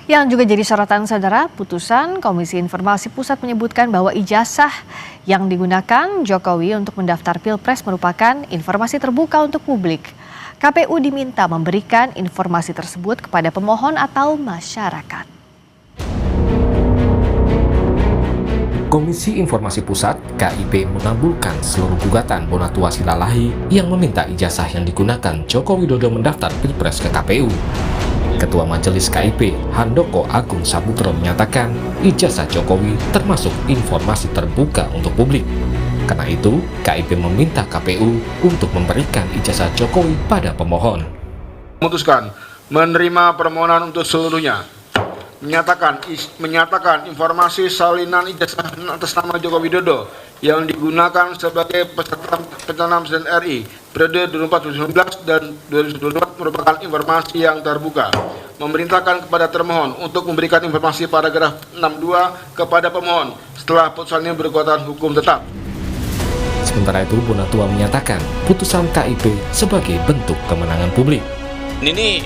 Yang juga jadi sorotan saudara, putusan Komisi Informasi Pusat menyebutkan bahwa ijazah yang digunakan Jokowi untuk mendaftar Pilpres merupakan informasi terbuka untuk publik. KPU diminta memberikan informasi tersebut kepada pemohon atau masyarakat. Komisi Informasi Pusat (KIP) mengabulkan seluruh gugatan Bonatua Silalahi yang meminta ijazah yang digunakan Joko Widodo mendaftar Pilpres ke KPU. Ketua Majelis KIP, Handoko Agung Saputro menyatakan ijazah Jokowi termasuk informasi terbuka untuk publik. Karena itu, KIP meminta KPU untuk memberikan ijazah Jokowi pada pemohon. Memutuskan menerima permohonan untuk seluruhnya. Menyatakan informasi salinan ijazah atas nama Joko Widodo yang digunakan sebagai peserta pencalonan Presiden RI periode 2019 dan 2024 merupakan informasi yang terbuka. Memerintahkan kepada termohon untuk memberikan informasi paragraf 62 kepada pemohon setelah putusan ini berkekuatan hukum tetap. Sementara itu, Bonatua menyatakan putusan KIP sebagai bentuk kemenangan publik. Ini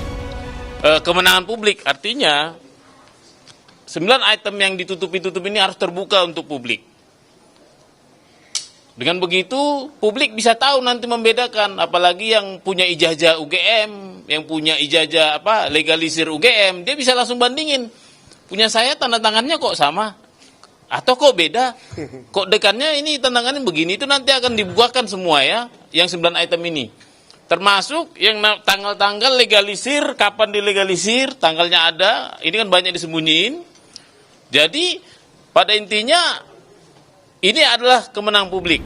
kemenangan publik, artinya 9 item yang ditutup-tutup ini harus terbuka untuk publik. Dengan begitu, publik bisa tahu nanti membedakan, apalagi yang punya ijazah UGM, yang punya ijazah legalisir UGM, dia bisa langsung bandingin. Punya saya tanda tangannya kok sama, atau kok beda, kok dekannya ini tanda tangannya begini, itu nanti akan dibukakan semua ya, yang 9 item ini. Termasuk yang tanggal-tanggal legalisir, kapan dilegalisir, tanggalnya ada, ini kan banyak disembunyiin. Jadi pada intinya ini adalah kemenangan publik.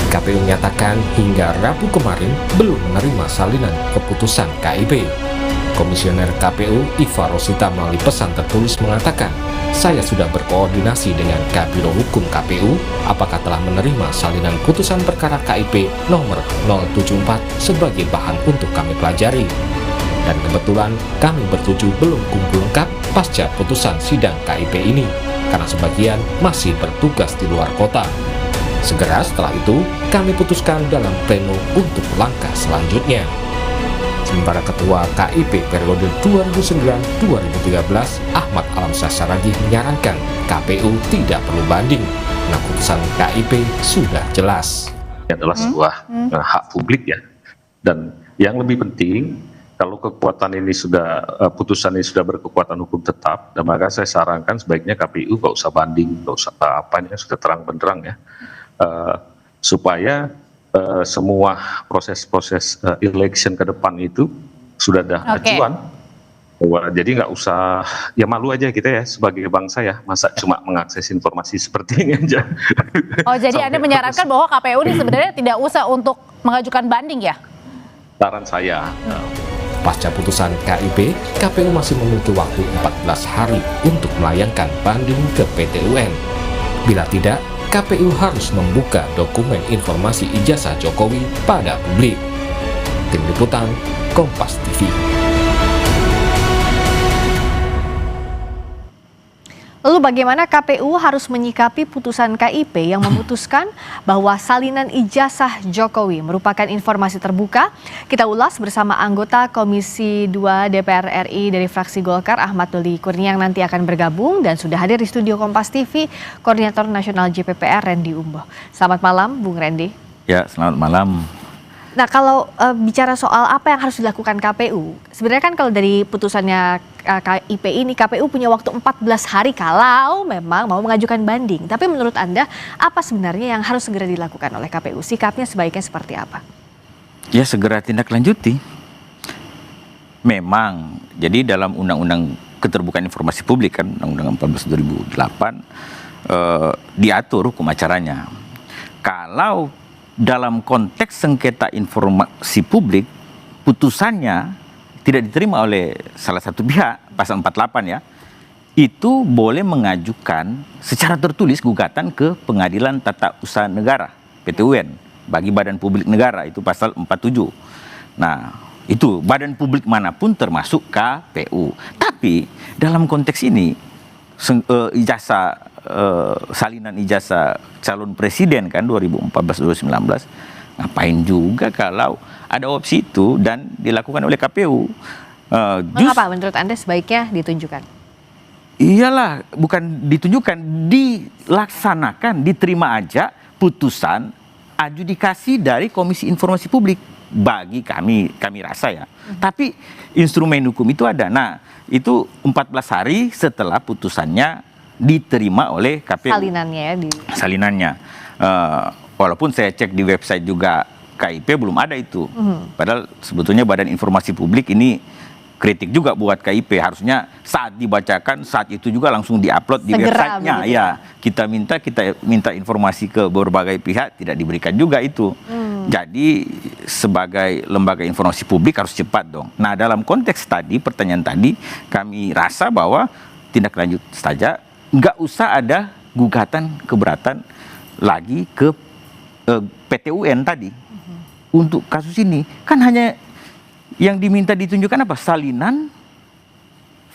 KPU menyatakan hingga Rabu kemarin belum menerima salinan keputusan KIP. Komisioner KPU Iva Rosita melalui pesan tertulis mengatakan, saya sudah berkoordinasi dengan Kabiro Hukum KPU apakah telah menerima salinan putusan perkara KIP nomor 074 sebagai bahan untuk kami pelajari. Dan kebetulan kami bertujuh belum kumpul lengkap pasca putusan sidang KIP ini, karena sebagian masih bertugas di luar kota. Segera setelah itu, kami putuskan dalam pleno untuk langkah selanjutnya. Sementara Ketua KIP periode 2009-2013, Ahmad Alamsyah Saragih menyarankan KPU tidak perlu banding, karena putusan KIP sudah jelas. Ini adalah sebuah hak publik ya, dan yang lebih penting, kalau kekuatan ini putusan ini sudah berkekuatan hukum tetap, dan maka saya sarankan sebaiknya KPU nggak usah banding, nggak usah apanya, sudah terang benderang ya, supaya semua proses-proses election ke depan itu sudah ada acuan. Jadi nggak usah, ya malu aja kita ya sebagai bangsa ya, masa cuma mengakses informasi seperti ini aja. Oh jadi Anda menyarankan bahwa KPU ini sebenarnya tidak usah untuk mengajukan banding ya? Saran saya. Pasca putusan KIP, KPU masih memiliki waktu 14 hari untuk melayangkan banding ke PT UN. Bila tidak, KPU harus membuka dokumen informasi ijazah Jokowi pada publik. Tim Liputan, Kompas TV. Lalu bagaimana KPU harus menyikapi putusan KIP yang memutuskan bahwa salinan ijazah Jokowi merupakan informasi terbuka? Kita ulas bersama anggota Komisi 2 DPR RI dari fraksi Golkar, Ahmad Doli Kurnia, yang nanti akan bergabung dan sudah hadir di studio Kompas TV, Koordinator Nasional JPPR Randy Umboh. Selamat malam, Bung Randy. Ya, selamat malam. Nah, kalau bicara soal apa yang harus dilakukan KPU, sebenarnya kan kalau dari putusannya KIP ini, KPU punya waktu 14 hari kalau memang mau mengajukan banding. Tapi menurut Anda, apa sebenarnya yang harus segera dilakukan oleh KPU? Sikapnya sebaiknya seperti apa? Ya, segera tindak lanjuti. Memang, jadi dalam Undang-Undang Keterbukaan Informasi Publik kan, Undang-Undang 14 2008, diatur hukum acaranya. Kalau dalam konteks sengketa informasi publik, putusannya tidak diterima oleh salah satu pihak, pasal 48 ya, itu boleh mengajukan secara tertulis gugatan ke Pengadilan Tata Usaha Negara, PT UN, bagi badan publik negara, itu pasal 47. Nah, itu badan publik manapun termasuk KPU. Tapi dalam konteks ini, salinan ijazah calon presiden kan 2014-2019, ngapain juga kalau ada opsi itu dan dilakukan oleh KPU. Mengapa menurut Anda sebaiknya ditunjukkan? Iyalah, bukan ditunjukkan, dilaksanakan, diterima aja putusan adjudikasi dari Komisi Informasi Publik bagi kami rasa ya. Tapi instrumen hukum itu ada. Nah, itu 14 hari setelah putusannya diterima oleh KPU. Salinannya ya Salinannya. Walaupun saya cek di website juga KIP belum ada itu. Padahal sebetulnya Badan Informasi Publik ini kritik juga buat KIP, harusnya saat dibacakan saat itu juga langsung diupload di websitenya. Ya, kita minta informasi ke berbagai pihak, tidak diberikan juga itu. Jadi sebagai lembaga informasi publik harus cepat dong. Nah, dalam konteks tadi, pertanyaan tadi, kami rasa bahwa tindak lanjut saja, nggak usah ada gugatan keberatan lagi ke PT UN tadi untuk kasus ini. Kan hanya yang diminta ditunjukkan apa? Salinan,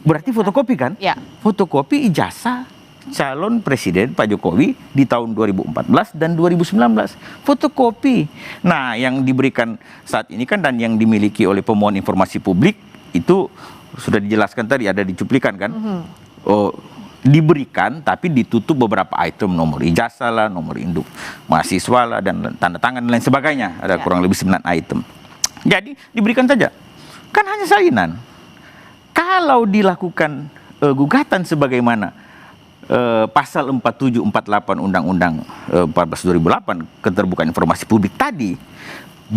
berarti fotokopi kan? Ya. Fotokopi ijazah calon presiden Pak Jokowi di tahun 2014 dan 2019. Fotokopi. Nah, yang diberikan saat ini kan dan yang dimiliki oleh pemohon informasi publik itu sudah dijelaskan tadi, ada di cuplikan kan? Diberikan tapi ditutup beberapa item, nomor ijazah lah, nomor induk mahasiswa lah, dan tanda tangan dan lain sebagainya. Ada kurang lebih 9 item. Jadi diberikan saja, kan hanya salinan. Kalau dilakukan gugatan sebagaimana pasal 47, 48 Undang-Undang 14 2008 keterbukaan informasi publik tadi,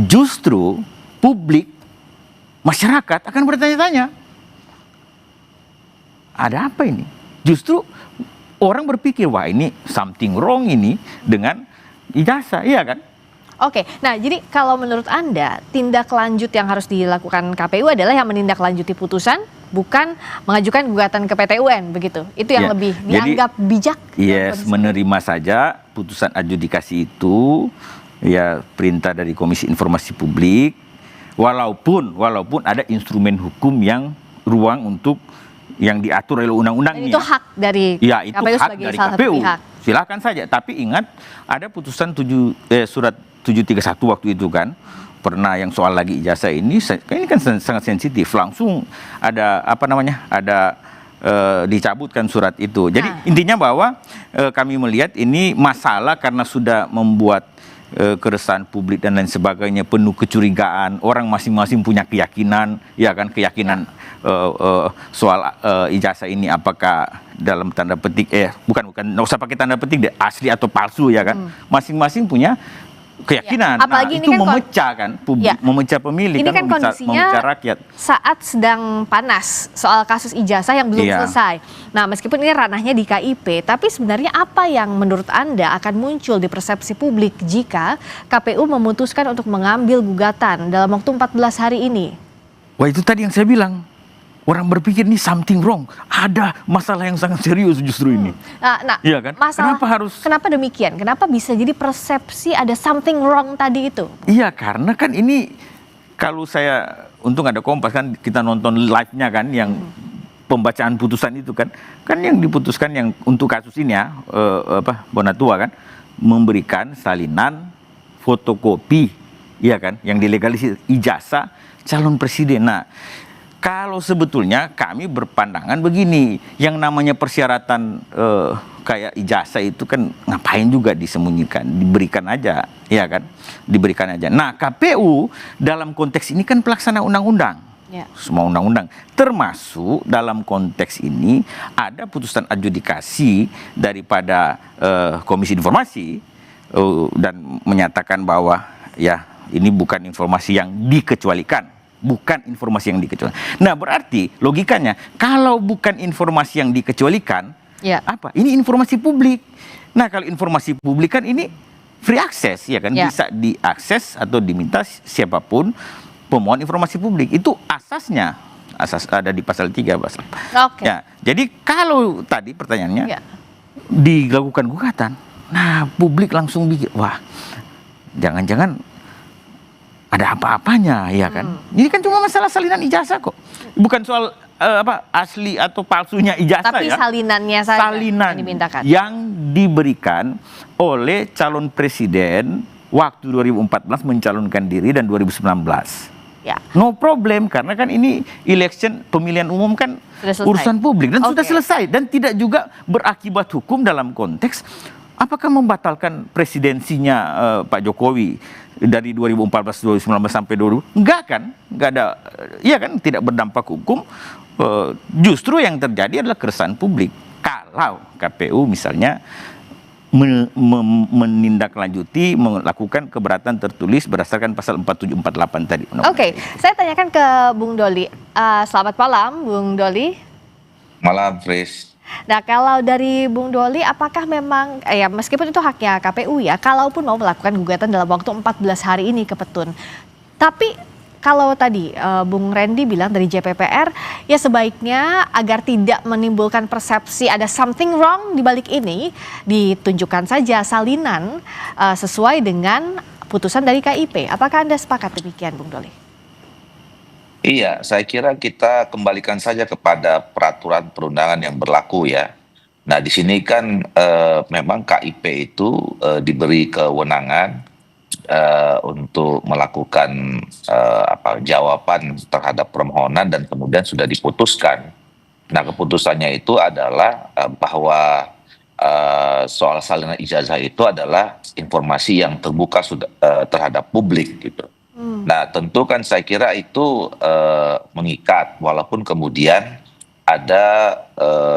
justru publik, masyarakat akan bertanya-tanya, ada apa ini? Justru orang berpikir, wah ini something wrong ini dengan ijazah, iya kan? Oke, nah jadi kalau menurut Anda tindak lanjut yang harus dilakukan KPU adalah yang menindaklanjuti putusan, bukan mengajukan gugatan ke PT UN, begitu? Itu yang lebih dianggap bijak? Yes, menerima saja putusan adjudikasi itu, ya perintah dari Komisi Informasi Publik, walaupun ada instrumen hukum yang ruang untuk yang diatur oleh undang-undang ini. Itu hak dari itu KPU hak sebagai dari salah satu KPU. pihak. Silakan saja, tapi ingat ada putusan surat 731 waktu itu kan, pernah yang soal lagi ijazah ini kan sangat sensitif, langsung ada dicabutkan surat itu. Jadi intinya bahwa kami melihat ini masalah karena sudah membuat keresahan publik dan lain sebagainya, penuh kecurigaan, orang masing-masing punya keyakinan, ya kan, keyakinan soal ijazah ini apakah dalam tanda petik bukan nggak usah pakai tanda petik deh, asli atau palsu, ya kan, masing-masing punya keyakinan. Apalagi itu memecah kan publik, memecah pemilih, ini kan kondisinya memecah rakyat saat sedang panas soal kasus ijazah yang belum selesai. Nah, meskipun ini ranahnya di KIP, tapi sebenarnya apa yang menurut Anda akan muncul di persepsi publik jika KPU memutuskan untuk mengambil gugatan dalam waktu 14 hari ini? Wah, itu tadi yang saya bilang. Orang berpikir ini something wrong, ada masalah yang sangat serius justru ini. Iya kan? Kenapa demikian? Kenapa bisa jadi persepsi ada something wrong tadi itu? Iya, karena kan ini kalau saya untung ada Kompas kan, kita nonton live-nya kan, yang pembacaan putusan itu kan yang diputuskan yang untuk kasus ini ya, Bonatua kan memberikan salinan fotokopi, iya kan, yang dilegalisir ijazah calon presiden. Nah, kalau sebetulnya kami berpandangan begini, yang namanya persyaratan kayak ijazah itu kan ngapain juga disembunyikan, diberikan aja, ya kan, diberikan aja. Nah, KPU dalam konteks ini kan pelaksana undang-undang, semua undang-undang, termasuk dalam konteks ini ada putusan adjudikasi daripada Komisi Informasi dan menyatakan bahwa ya ini bukan informasi yang dikecualikan. Bukan informasi yang dikecualikan. Nah, berarti logikanya kalau bukan informasi yang dikecualikan, apa? Ini informasi publik. Nah, kalau informasi publik kan ini free access, ya kan, bisa diakses atau diminta siapapun pemohon informasi publik. Itu asasnya, asas ada di pasal 3 pasal. Ya, jadi kalau tadi pertanyaannya dilakukan gugatan, nah publik langsung pikir, wah, jangan-jangan ada apa-apanya, ya kan? Ini kan cuma masalah salinan ijazah kok, bukan soal asli atau palsunya ijazah. Tapi salinannya saja yang dimintakan, yang diberikan oleh calon presiden waktu 2014 mencalonkan diri dan 2019. Ya. No problem, karena kan ini election pemilihan umum kan Sudah selesai. urusan publik dan sudah Oke. selesai dan tidak juga berakibat hukum dalam konteks apakah membatalkan presidensinya Pak Jokowi dari 2014 2019 sampai 2000 enggak kan, enggak ada, iya kan, tidak berdampak hukum. Justru yang terjadi adalah keresahan publik kalau KPU misalnya menindaklanjuti, melakukan keberatan tertulis berdasarkan pasal 4748 tadi. Oke, saya tanyakan ke Bung Doli. Selamat malam, Bung Doli. Malam, Fris. Nah, kalau dari Bung Doli, apakah memang, ya meskipun itu haknya KPU ya, kalaupun mau melakukan gugatan dalam waktu 14 hari ini ke Petun. Tapi kalau tadi Bung Randy bilang dari JPPR, ya sebaiknya agar tidak menimbulkan persepsi ada something wrong di balik ini, ditunjukkan saja salinan sesuai dengan putusan dari KIP. Apakah Anda sepakat demikian, Bung Doli? Iya, saya kira kita kembalikan saja kepada peraturan perundangan yang berlaku ya. Nah, di sini kan memang KIP itu diberi kewenangan untuk melakukan jawaban terhadap permohonan dan kemudian sudah diputuskan. Nah, keputusannya itu adalah bahwa soal salinan ijazah itu adalah informasi yang terbuka sudah terhadap publik gitu. Nah, tentu kan saya kira itu mengikat, walaupun kemudian ada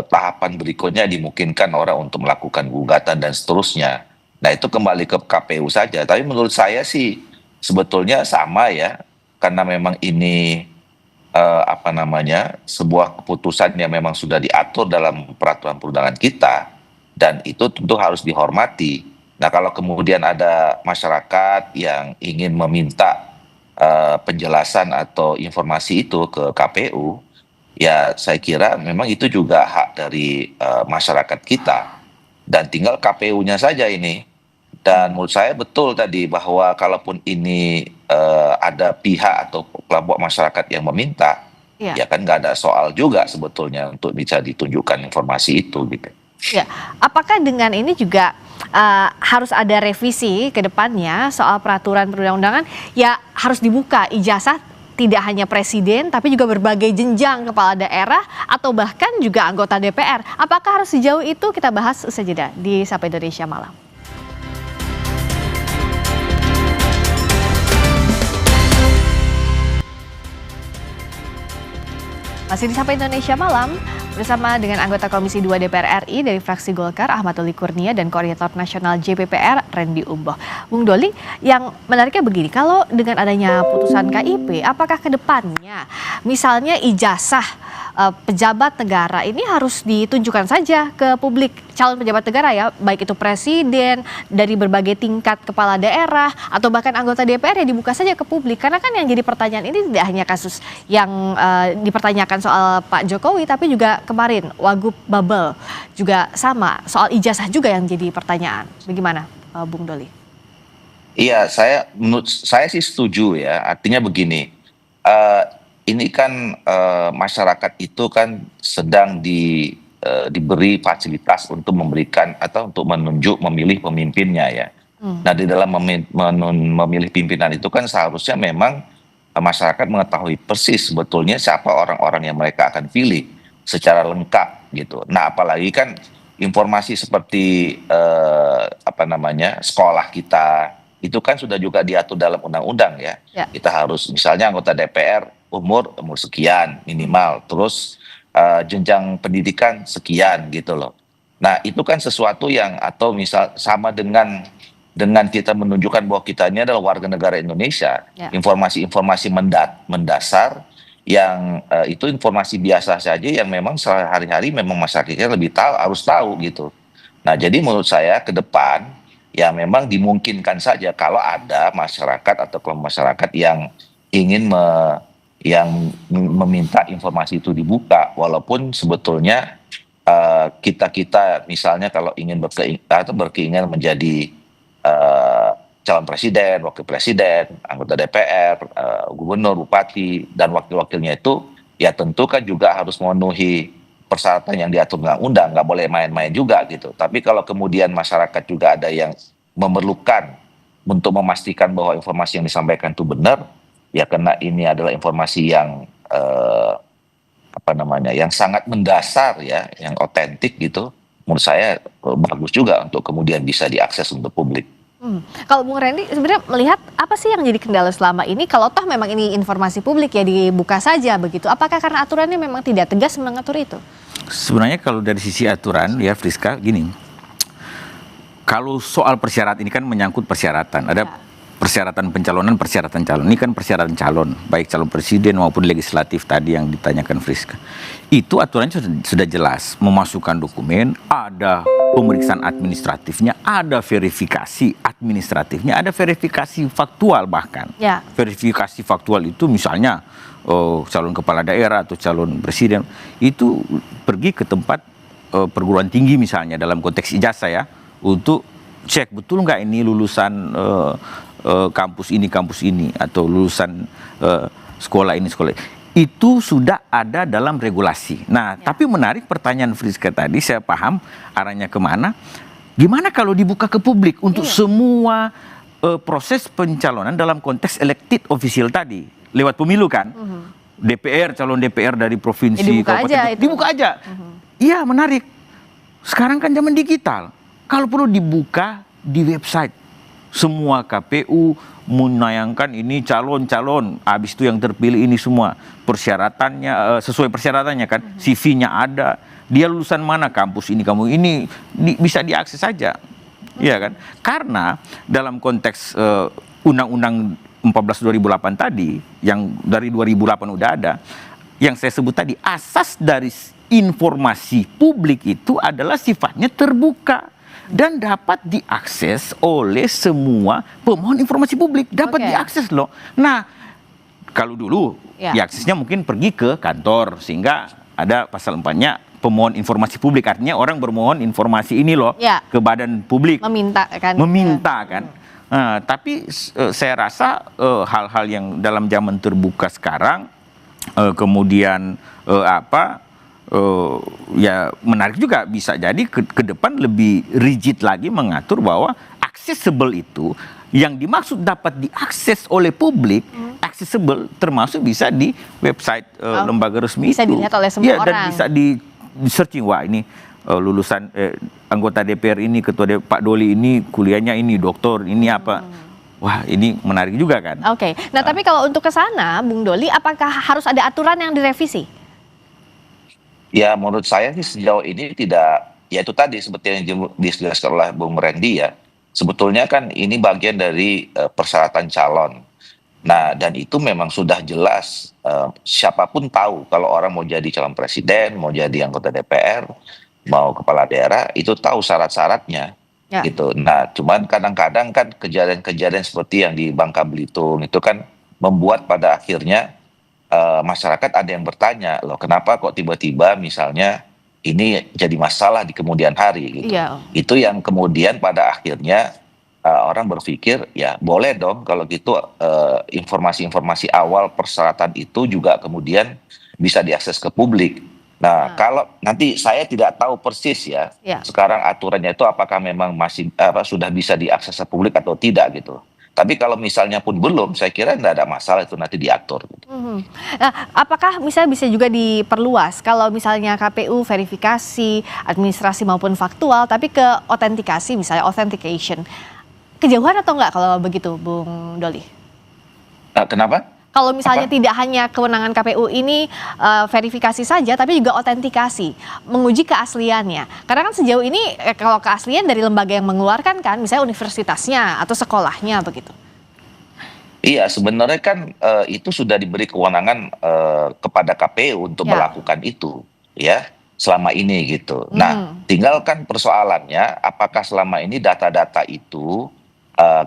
tahapan berikutnya dimungkinkan orang untuk melakukan gugatan dan seterusnya. Nah, itu kembali ke KPU saja. Tapi menurut saya sih sebetulnya sama ya, karena memang ini sebuah keputusan yang memang sudah diatur dalam peraturan perundangan kita, dan itu tentu harus dihormati. Nah, kalau kemudian ada masyarakat yang ingin meminta penjelasan atau informasi itu ke KPU, ya saya kira memang itu juga hak dari masyarakat kita, dan tinggal KPU-nya saja ini. Dan menurut saya betul tadi bahwa kalaupun ini ada pihak atau kelompok masyarakat yang meminta, ya kan nggak ada soal juga sebetulnya untuk bisa ditunjukkan informasi itu gitu. Ya, apakah dengan ini juga harus ada revisi ke depannya soal peraturan perundang-undangan, ya harus dibuka ijazah tidak hanya presiden tapi juga berbagai jenjang kepala daerah atau bahkan juga anggota DPR. Apakah harus sejauh itu? Kita bahas usai jeda di Sapa Indonesia Malam. Masih di Sapa Indonesia Malam bersama dengan anggota Komisi 2 DPR RI dari fraksi Golkar Ahmad Doli Kurnia dan Koordinator Nasional JPPR Randy Umboh. Bung Doli, yang menariknya begini, kalau dengan adanya putusan KIP, apakah ke depannya misalnya ijazah pejabat negara ini harus ditunjukkan saja ke publik, calon pejabat negara ya, baik itu presiden, dari berbagai tingkat kepala daerah, atau bahkan anggota DPR, ya dibuka saja ke publik. Karena kan yang jadi pertanyaan ini tidak hanya kasus yang dipertanyakan soal Pak Jokowi, tapi juga kemarin Wagub Bubble juga sama, soal ijazah juga yang jadi pertanyaan. Bagaimana Bung Doli? Iya, menurut saya sih setuju ya. Artinya begini, ini kan masyarakat itu kan sedang diberi fasilitas untuk memberikan atau untuk memilih pemimpinnya ya. Nah, di dalam memilih pimpinan itu kan seharusnya memang masyarakat mengetahui persis sebetulnya siapa orang-orang yang mereka akan pilih secara lengkap gitu. Nah, apalagi kan informasi seperti sekolah kita itu kan sudah juga diatur dalam undang-undang ya. Kita harus misalnya anggota DPR umur sekian minimal, terus jenjang pendidikan sekian gitu loh. Nah, itu kan sesuatu yang atau misal sama dengan kita menunjukkan bahwa kita ini adalah warga negara Indonesia. Informasi-informasi mendasar yang itu informasi biasa saja yang memang sehari-hari memang masyarakatnya harus tahu gitu. Nah, jadi menurut saya ke depan ya memang dimungkinkan saja kalau ada masyarakat atau kelompok masyarakat yang ingin meminta informasi itu dibuka, walaupun sebetulnya kita misalnya kalau ingin berkeinginan menjadi calon presiden, wakil presiden, anggota DPR, gubernur, bupati, dan wakil-wakilnya itu ya tentu kan juga harus memenuhi persyaratan yang diatur undang-undang, nggak boleh main-main juga gitu. Tapi kalau kemudian masyarakat juga ada yang memerlukan untuk memastikan bahwa informasi yang disampaikan itu benar, ya karena ini adalah informasi yang yang sangat mendasar ya, yang otentik gitu. Menurut saya bagus juga untuk kemudian bisa diakses untuk publik. Kalau Bung Randy sebenarnya melihat apa sih yang jadi kendala selama ini? Kalau toh memang ini informasi publik ya dibuka saja begitu. Apakah karena aturannya memang tidak tegas mengatur itu? Sebenarnya kalau dari sisi aturan ya Friska gini, kalau soal persyaratan ini kan menyangkut persyaratan, ada persyaratan pencalonan, persyaratan calon. Ini kan persyaratan calon, baik calon presiden maupun legislatif tadi yang ditanyakan Friska. Itu aturannya sudah jelas, memasukkan dokumen, ada pemeriksaan administratifnya, ada verifikasi administratifnya, ada verifikasi faktual bahkan. Ya. Verifikasi faktual itu misalnya calon kepala daerah atau calon presiden itu pergi ke tempat perguruan tinggi misalnya dalam konteks ijazah ya, untuk cek betul nggak ini lulusan kampus ini atau lulusan sekolah ini. Itu sudah ada dalam regulasi. Nah, tapi menarik pertanyaan Friska tadi, saya paham arahnya kemana. Gimana kalau dibuka ke publik untuk semua proses pencalonan dalam konteks elected official tadi, lewat pemilu kan? DPR, calon DPR dari provinsi, dibuka aja itu. Dibuka aja. Iya, menarik. Sekarang kan zaman digital. Kalau perlu dibuka di website. Semua KPU menayangkan ini calon-calon, habis itu yang terpilih ini semua persyaratannya sesuai persyaratannya kan, CV-nya ada, dia lulusan mana, kampus ini, kamu ini bisa diakses saja, ya kan? Karena dalam konteks Undang-Undang 14 2008 tadi, yang dari 2008 udah ada, yang saya sebut tadi, asas dari informasi publik itu adalah sifatnya terbuka dan dapat diakses oleh semua pemohon informasi publik, dapat diakses loh. Nah, kalau dulu diaksesnya mungkin pergi ke kantor, sehingga ada pasal 4-nya pemohon informasi publik, artinya orang bermohon informasi ini loh ke badan publik, meminta kan. Nah, tapi saya rasa hal-hal yang dalam zaman terbuka sekarang kemudian ya menarik juga, bisa jadi ke depan lebih rigid lagi mengatur bahwa accessible itu yang dimaksud dapat diakses oleh publik, accessible termasuk bisa di website lembaga resmi bisa itu. Dilihat oleh semua orang. Dan bisa di searching, wah ini lulusan anggota DPR ini, ketua Pak Doli ini kuliahnya ini, doktor ini apa. Wah, ini menarik juga kan. Oke. Nah, tapi kalau untuk ke sana, Bung Doli, apakah harus ada aturan yang direvisi? Ya, menurut saya sih sejauh ini tidak, ya itu tadi seperti yang dijelaskan oleh Bung Randy ya, sebetulnya kan ini bagian dari persyaratan calon. Nah, dan itu memang sudah jelas, siapapun tahu kalau orang mau jadi calon presiden, mau jadi anggota DPR, mau kepala daerah, itu tahu syarat-syaratnya. Gitu. Nah, cuman kadang-kadang kan kejadian-kejadian seperti yang di Bangka Belitung itu kan membuat pada akhirnya masyarakat ada yang bertanya, loh kenapa kok tiba-tiba misalnya ini jadi masalah di kemudian hari gitu. Itu yang kemudian pada akhirnya orang berpikir ya boleh dong kalau gitu informasi-informasi awal persyaratan itu juga kemudian bisa diakses ke publik. Nah, kalau nanti saya tidak tahu persis ya, sekarang aturannya itu apakah memang masih sudah bisa diakses ke publik atau tidak gitu. Tapi kalau misalnya pun belum, saya kira tidak ada masalah itu nanti diatur. Nah, apakah misalnya bisa juga diperluas kalau misalnya KPU verifikasi administrasi maupun faktual, tapi ke autentikasi misalnya authentication, kejauhan atau enggak kalau begitu, Bung Doli? Kenapa? Kalau misalnya tidak hanya kewenangan KPU ini verifikasi saja, tapi juga autentikasi, menguji keasliannya. Karena kan sejauh ini kalau keaslian dari lembaga yang mengeluarkan kan, misalnya universitasnya atau sekolahnya begitu. Iya, sebenarnya kan itu sudah diberi kewenangan kepada KPU untuk melakukan itu, ya selama ini gitu. Nah, tinggal kan persoalannya, apakah selama ini data-data itu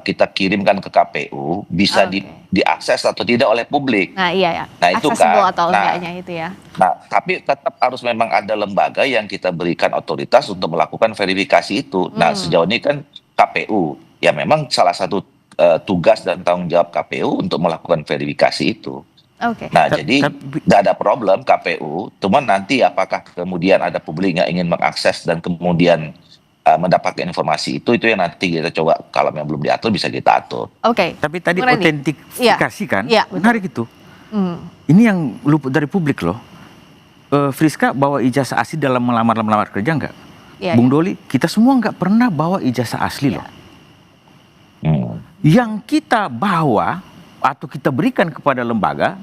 kita kirimkan ke KPU bisa diakses atau tidak oleh publik. Nah, iya ya. Nah, itu kan. Atau enggaknya itu ya. Nah, tapi tetap harus memang ada lembaga yang kita berikan otoritas untuk melakukan verifikasi itu. Nah, sejauh ini kan KPU ya memang salah satu tugas dan tanggung jawab KPU untuk melakukan verifikasi itu. Nah, jadi tidak ada problem KPU, cuman nanti apakah kemudian ada publik yang ingin mengakses dan kemudian mendapatkan informasi itu yang nanti kita coba, kalau yang belum diatur bisa kita atur. Oke. Tapi tadi Bung Randy. autentifikasi kan, Iya, betul. menarik itu. Ini yang luput dari publik loh. Friska bawa ijazah asli dalam melamar kerja nggak? Iya, Bung Doli, kita semua nggak pernah bawa ijazah asli loh. Yang kita bawa atau kita berikan kepada lembaga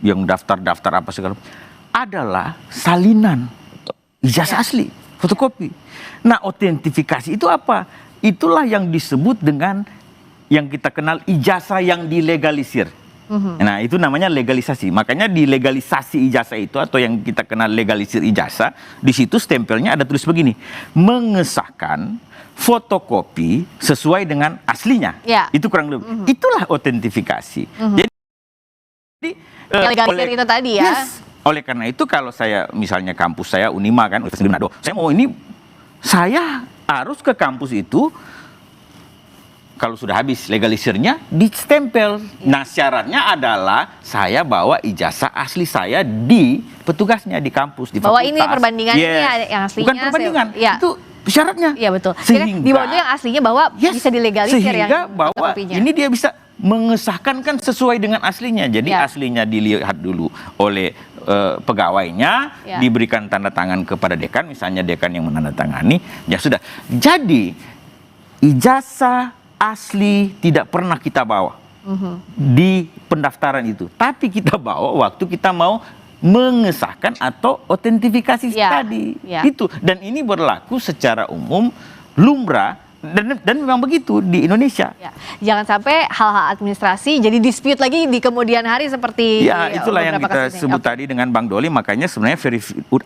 yang daftar apa segala adalah salinan ijazah asli, fotokopi. Nah, autentifikasi itu apa? Itulah yang disebut dengan yang kita kenal ijazah yang dilegalisir. Nah, itu namanya legalisasi. Makanya di legalisasi ijazah itu atau yang kita kenal legalisir ijazah, di situ stempelnya ada tulis begini, mengesahkan fotokopi sesuai dengan aslinya. Ya. Itu kurang lebih. Itulah autentifikasi. Jadi Legalisir itu tadi ya. Yes. Oleh karena itu kalau saya misalnya kampus saya Unima kan, Universitas Negeri Manado, saya mau ini, saya harus ke kampus itu. Kalau sudah habis legalisirnya distempel. Nah, syaratnya adalah saya bawa ijazah asli saya di petugasnya di kampus, di Bahwa fakultas. ini perbandingannya yang aslinya. Bukan perbandingan, itu syaratnya. Iya betul. Sehingga Di bawahnya yang aslinya bahwa bisa dilegalisir sehingga yang bahwa fotokopinya. ini dia bisa mengesahkan kan sesuai dengan aslinya. Jadi Ya. aslinya dilihat dulu oleh pegawainya, Ya. diberikan tanda tangan kepada dekan, misalnya dekan yang menandatangani, ya sudah. Jadi ijazah asli tidak pernah kita bawa di pendaftaran itu, tapi kita bawa waktu kita mau mengesahkan atau autentifikasi Ya, tadi. ya. Itu, dan ini berlaku secara umum, lumrah, dan memang begitu di Indonesia. Ya, jangan sampai hal-hal administrasi jadi dispute lagi di kemudian hari seperti Ya, itulah yang beberapa kita kasus ini. sebut Oke. tadi dengan Bang Doli, makanya sebenarnya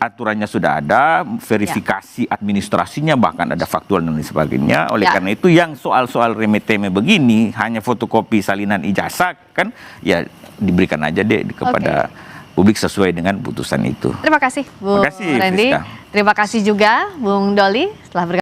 aturannya sudah ada, verifikasi administrasinya, bahkan ada faktual dan lain sebagainya. Oleh Ya. karena itu yang soal-soal remeh-temeh begini, hanya fotokopi salinan ijazah, kan ya diberikan aja deh kepada publik sesuai dengan putusan itu. Terima kasih Bung Terima kasih, Randy. Friska. Terima kasih juga Bung Doli telah bergabung.